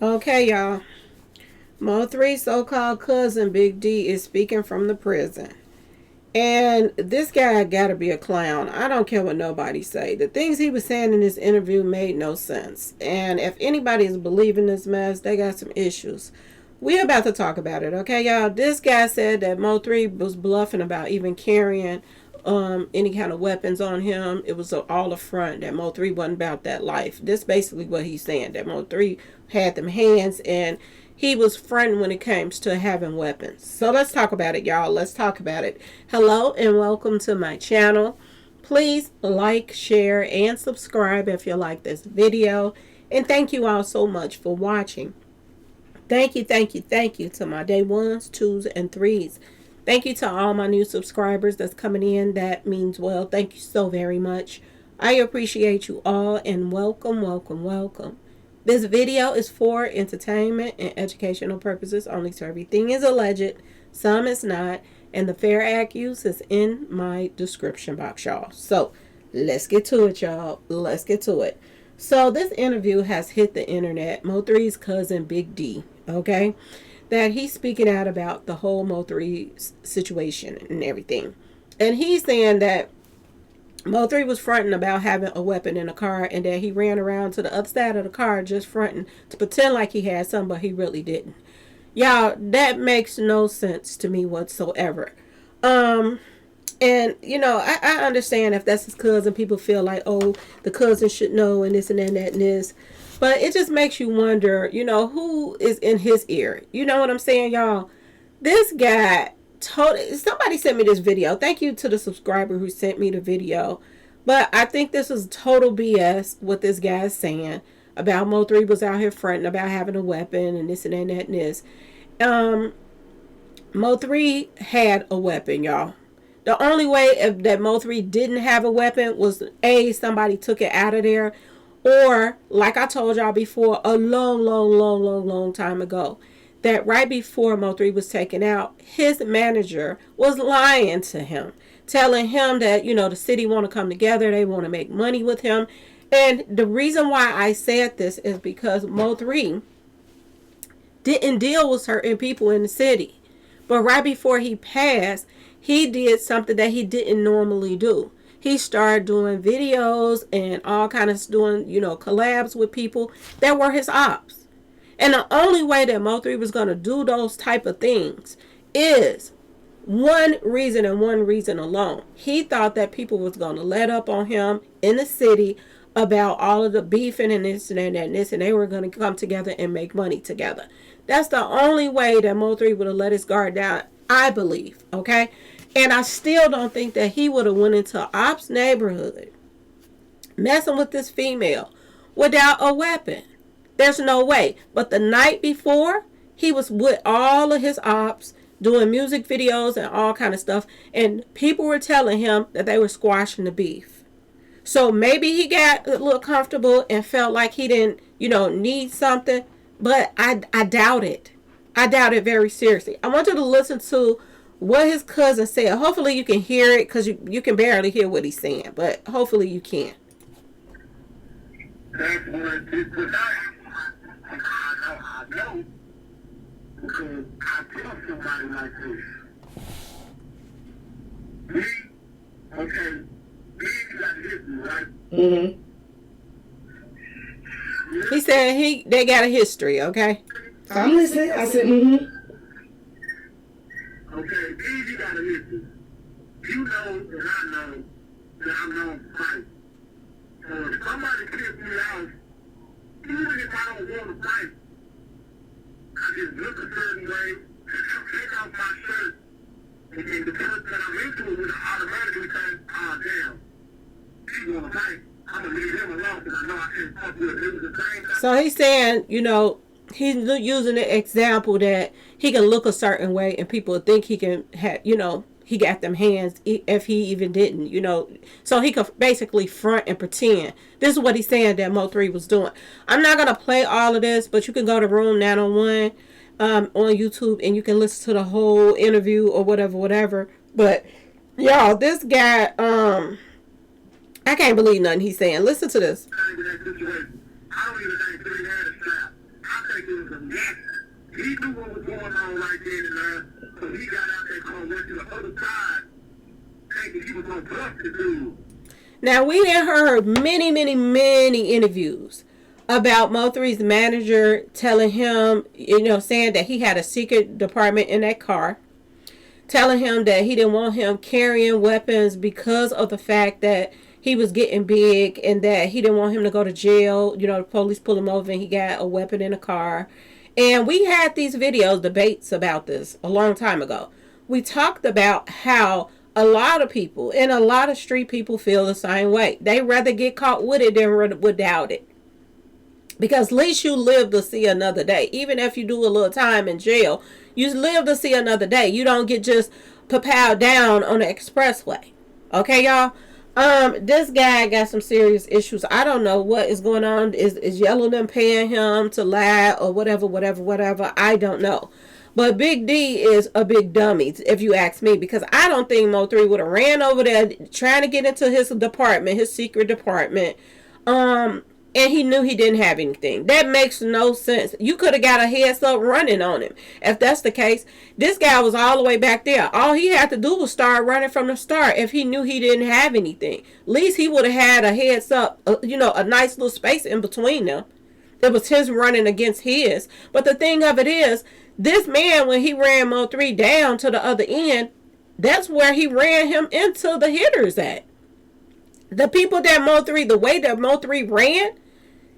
Okay, y'all. MO3's so-called cousin Big D is speaking from the prison. And this guy gotta be a clown. I don't care what nobody say. The things he was saying in this interview made no sense. And if anybody is believing this mess, they got some issues. We're about to talk about it, okay, y'all? This guy said that Mo3 was bluffing about even carrying any kind of weapons on him. It was all a front, that Mo3 wasn't about that life. This basically what he's saying, that Mo3 had them hands and he was fronting when it comes to having weapons. So let's talk about it, y'all. Let's talk about it. Hello and welcome to my channel. Please like, share, and subscribe if you like this video. And thank you all so much for watching. Thank you, thank you, thank you to my day ones, twos, and threes. Thank you to all my new subscribers that's coming in. That means well. Thank you so very much. I appreciate you all and welcome, welcome, welcome. This video is for entertainment and educational purposes only, so everything is alleged, some is not, and the fair act use is in my description box, y'all. So let's get to it, y'all. Let's get to it. So this interview has hit the internet. Mo3's cousin Big D, okay, that he's speaking out about the whole Mo3 situation and everything. And he's saying that Mo3 was fronting about having a weapon in the car and that he ran around to the other side of the car just fronting to pretend like he had some, but he really didn't. Y'all, that makes no sense to me whatsoever. And you know, I understand if that's his cousin, people feel like, oh, the cousin should know and this and that and this. But it just makes you wonder, you know, who is in his ear. You know what I'm saying, y'all? This guy somebody sent me this video. Thank you to the subscriber who sent me the video. But I think this is total BS what this guy is saying about Mo3 was out here fronting about having a weapon and this and that and this. Mo3 had a weapon, y'all. The only way that Mo3 didn't have a weapon was A, somebody took it out of there, or like I told y'all before, a long time ago, that right before Mo3 was taken out, his manager was lying to him, telling him that, you know, the city want to come together, they want to make money with him. And the reason why I said this is because Mo3 didn't deal with certain people in the city. But right before he passed, he did something that he didn't normally do. He started doing videos and all kind of doing, you know, collabs with people that were his ops. And the only way that Mo3 was going to do those type of things is one reason and one reason alone. He thought that people was going to let up on him in the city about all of the beefing and this and that and this, and they were going to come together and make money together. That's the only way that Mo3 would have let his guard down, I believe, okay? And I still don't think that he would have went into Ops neighborhood messing with this female without a weapon. There's no way. But the night before, he was with all of his ops doing music videos and all kind of stuff, and people were telling him that they were squashing the beef. So maybe he got a little comfortable and felt like he didn't, you know, need something, but I doubt it. I doubt it very seriously. I want you to listen to what his cousin said. Hopefully you can hear it, because you can barely hear what he's saying, but hopefully you can. That's what tonight. I know because I tell somebody like this. Me, okay, me got history, right? Mm-hmm. He said they got a history, okay? I'm listening. I said, mm-hmm. Okay, me got a history. You know and I know that I'm known to fight. So if somebody pisses me off, even if I don't want to fight, I just look a certain way, take off my shirt, and then the person that I'm into it with automatically think, oh damn, he's gonna fight. I'm gonna leave him alone because I know I can't fuck with him. It was the same time. So he's saying, you know, he's using the example that he can look a certain way and people think he can have, you know, he got them hands if he even didn't, you know. So he could basically front and pretend. This is what he's saying that Mo3 was doing. I'm not going to play all of this, but you can go to Room 901 on YouTube and you can listen to the whole interview or whatever. But, y'all, this guy, I can't believe nothing he's saying. Listen to this. I don't even think he had a strap. I think Now, we done heard many interviews about MO3's manager telling him, saying that he had a secret department in that car, telling him that he didn't want him carrying weapons because of the fact that he was getting big and that he didn't want him to go to jail. The police pull him over and he got a weapon in the car. And we had these debates about this a long time ago. We talked about how a lot of people and a lot of street people feel the same way. They rather get caught with it than without it. Because at least you live to see another day. Even if you do a little time in jail, you live to see another day. You don't get just propelled down on the expressway. Okay, y'all? This guy got some serious issues. I don't know what is going on. Is Yellow them paying him to lie or whatever? I don't know. But Big D is a big dummy, if you ask me, because I don't think Mo3 would have ran over there trying to get into his department, his secret department, and he knew he didn't have anything. That makes no sense. You could have got a heads up running on him. If that's the case, this guy was all the way back there. All he had to do was start running from the start if he knew he didn't have anything. At least he would have had a heads up, a nice little space in between them. It was his running against his. But the thing of it is, this man, when he ran Mo3 down to the other end, that's where he ran him into the hitters at. The people that Mo3, the way that Mo3 ran,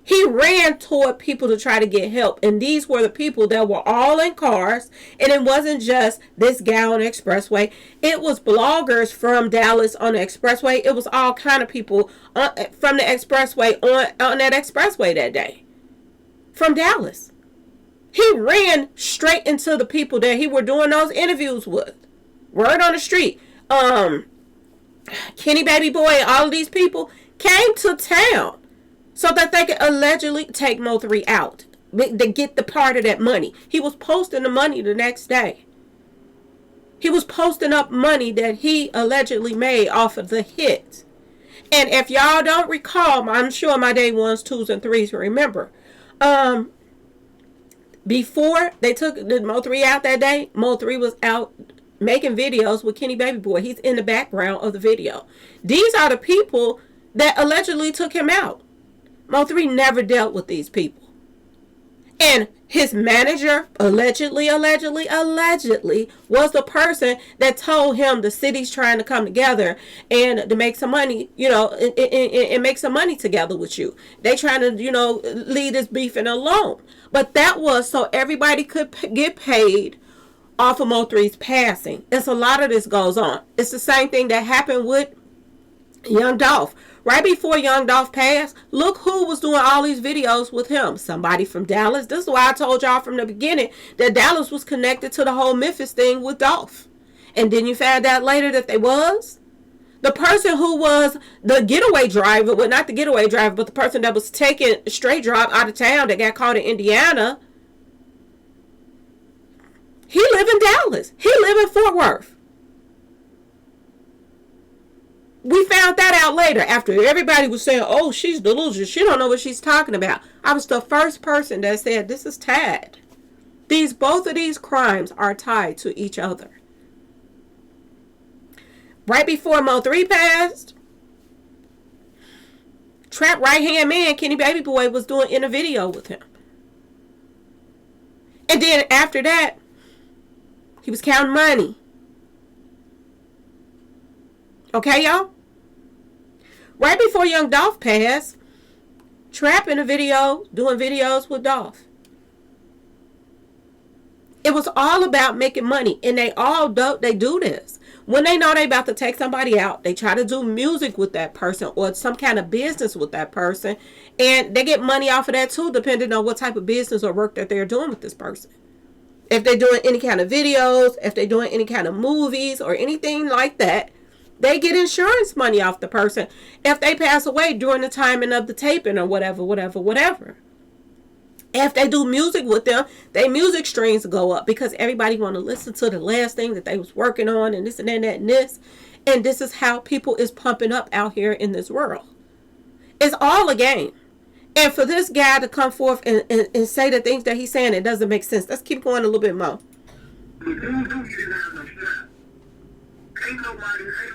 he ran toward people to try to get help. And these were the people that were all in cars. And it wasn't just this guy on the expressway. It was bloggers from Dallas on the expressway. It was all kind of people from the expressway on that expressway that day. From Dallas. He ran straight into the people that he were doing those interviews with. Word on the street. Kenny Baby Boy, all of these people came to town so that they could allegedly take Mo3 out. To get the part of that money. He was posting the money the next day. He was posting up money that he allegedly made off of the hit. And if y'all don't recall, I'm sure my day 1s, 2s, and 3s remember. Before they took the Mo3 out that day, Mo3 was out making videos with Kenny Baby Boy. He's in the background of the video. These are the people that allegedly took him out. Mo3 never dealt with these people. And his manager, allegedly, was the person that told him the city's trying to come together and to make some money, and make some money together with you. They trying to, leave this beefing alone. But that was so everybody could get paid off of Mo3's passing. It's a lot of this goes on. It's the same thing that happened with Young Dolph. Right before Young Dolph passed, look who was doing all these videos with him. Somebody from Dallas. This is why I told y'all from the beginning that Dallas was connected to the whole Memphis thing with Dolph. And then you found out later that they was. The person who was the getaway driver, well, not the getaway driver, but the person that was taking straight drive out of town that got caught in Indiana, he lived in Dallas. He lived in Fort Worth. We found that out later after everybody was saying, oh, she's delusional. She don't know what she's talking about. I was the first person that said this is tied. Both of these crimes are tied to each other. Right before Mo3 passed, Trap right-hand man, Kenny Baby Boy, was in a video with him. And then after that, he was counting money. Okay, y'all? Right before Young Dolph passed, Trap in a video, doing videos with Dolph. It was all about making money. And they do this. When they know they about to take somebody out, they try to do music with that person or some kind of business with that person. And they get money off of that too, depending on what type of business or work that they're doing with this person. If they're doing any kind of videos, if they're doing any kind of movies or anything like that, they get insurance money off the person if they pass away during the timing of the taping or whatever. If they do music with them, their music streams go up because everybody want to listen to the last thing that they was working on and this and that and this. And this is how people is pumping up out here in this world. It's all a game. And for this guy to come forth and say the things that he's saying, it doesn't make sense. Let's keep going a little bit more. Ain't nobody like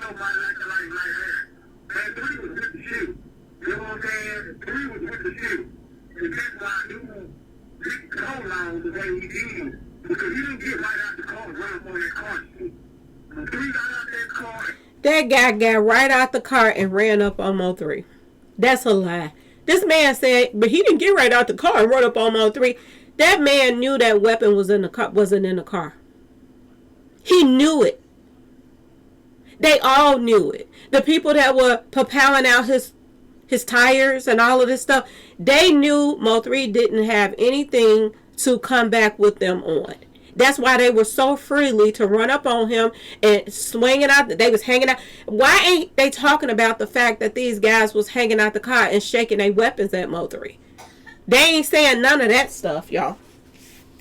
that. And 3 was with the shoe. You know what I'm saying? 3 was with the shoe. And that's why he picked the cold on the way he did. Because he didn't get right out the car and run up on that car shit. When 3 got out that car. That guy got right out the car and ran up on MO3. That's a lie. This man said, but he didn't get right out the car and run up on MO3. That man knew that weapon was in the car, wasn't in the car. He knew it. They all knew it. The people that were propelling out his tires and all of this stuff, they knew MO3 didn't have anything to come back with them on. That's why they were so freely to run up on him and swinging out. They was hanging out. Why ain't they talking about the fact that these guys was hanging out the car and shaking their weapons at MO3? They ain't saying none of that stuff, y'all.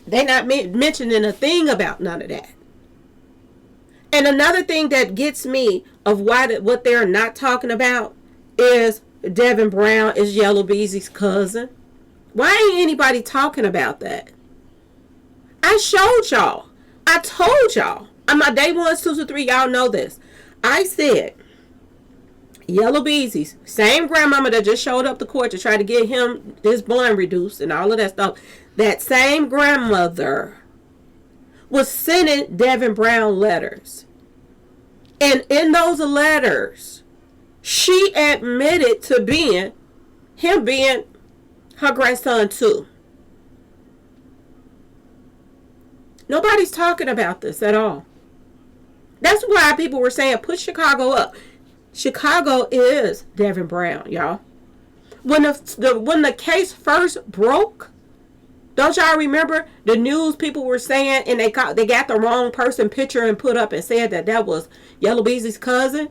They not mentioning a thing about none of that. And another thing that gets me of what they're not talking about is Devin Brown is Yellow Beezy's cousin. Why ain't anybody talking about that? I showed y'all. I told y'all. On my day 1s, 2s, and 3, y'all know this. I said, Yellow Beezy's same grandmama that just showed up to court to try to get him his bond reduced and all of that stuff. That same grandmother was sending Devin Brown letters. And in those letters, she admitted to him being her grandson too. Nobody's talking about this at all. That's why people were saying, put Chicago up. Chicago is Devin Brown, y'all. When the case first broke, don't y'all remember the news people were saying, and they got the wrong person picture and put up and said that was Yellow Beezy's cousin?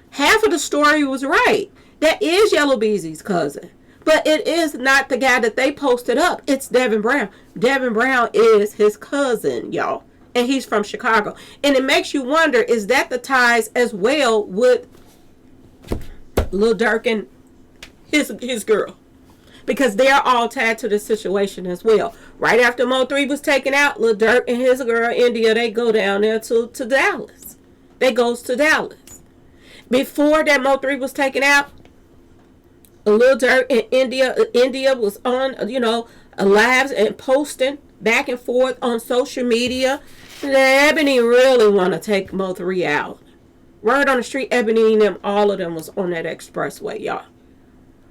Half of the story was right. That is Yellow Beezy's cousin. But it is not the guy that they posted up. It's Devin Brown. Devin Brown is his cousin, y'all. And he's from Chicago. And it makes you wonder, is that the ties as well with Lil Durk and his girl? Because they're all tied to the situation as well. Right after MO3 was taken out, Lil Durk and his girl, India, they go down there to Dallas. They goes to Dallas. Before that MO3 was taken out, Lil Durk and India was on, lives and posting back and forth on social media. Ebony really want to take MO3 out. Word on the street, Ebony and them, all of them was on that expressway, y'all.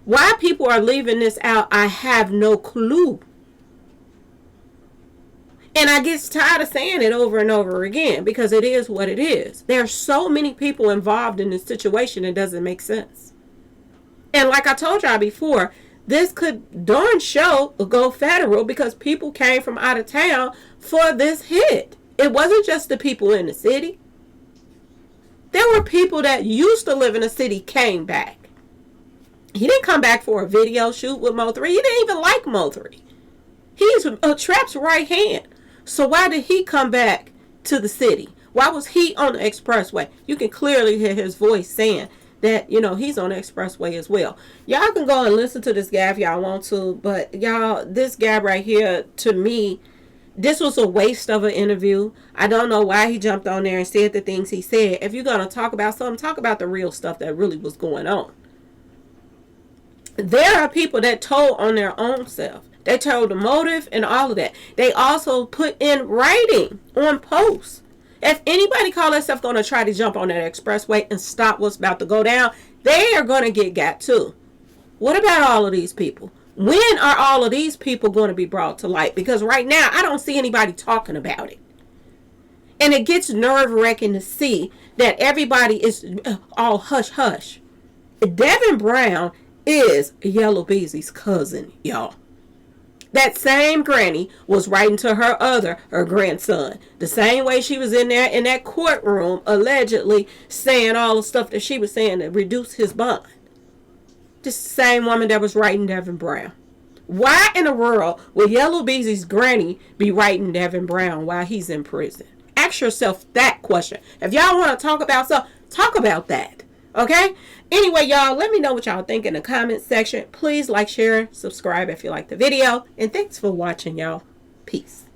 Why people are leaving this out, I have no clue. And I get tired of saying it over and over again because it is what it is. There are so many people involved in this situation, it doesn't make sense. And like I told y'all before, this could darn sure go federal because people came from out of town for this hit. It wasn't just the people in the city. There were people that used to live in the city came back. He didn't come back for a video shoot with Mo3. He didn't even like Mo3. He's Trap's right hand. So why did he come back to the city? Why was he on the expressway? You can clearly hear his voice saying that, he's on the expressway as well. Y'all can go and listen to this guy if y'all want to. But y'all, this guy right here, to me, this was a waste of an interview. I don't know why he jumped on there and said the things he said. If you're going to talk about something, talk about the real stuff that really was going on. There are people that told on their own self. They told the motive and all of that. They also put in writing on posts. If anybody call themselves going to try to jump on that expressway and stop what's about to go down, they are going to get got too. What about all of these people? When are all of these people going to be brought to light? Because right now, I don't see anybody talking about it. And it gets nerve-wracking to see that everybody is all hush-hush. Devin Brown is Yellow Beezy's cousin, y'all. That same granny was writing to her grandson. The same way she was in there in that courtroom, allegedly saying all the stuff that she was saying to reduce his bond. This same woman that was writing Devin Brown. Why in the world would Yellow Beezy's granny be writing Devin Brown while he's in prison? Ask yourself that question. If y'all want to talk about something, talk about that. Okay? Anyway, y'all, let me know what y'all think in the comment section. Please like, share, subscribe if you like the video. And thanks for watching, y'all. Peace.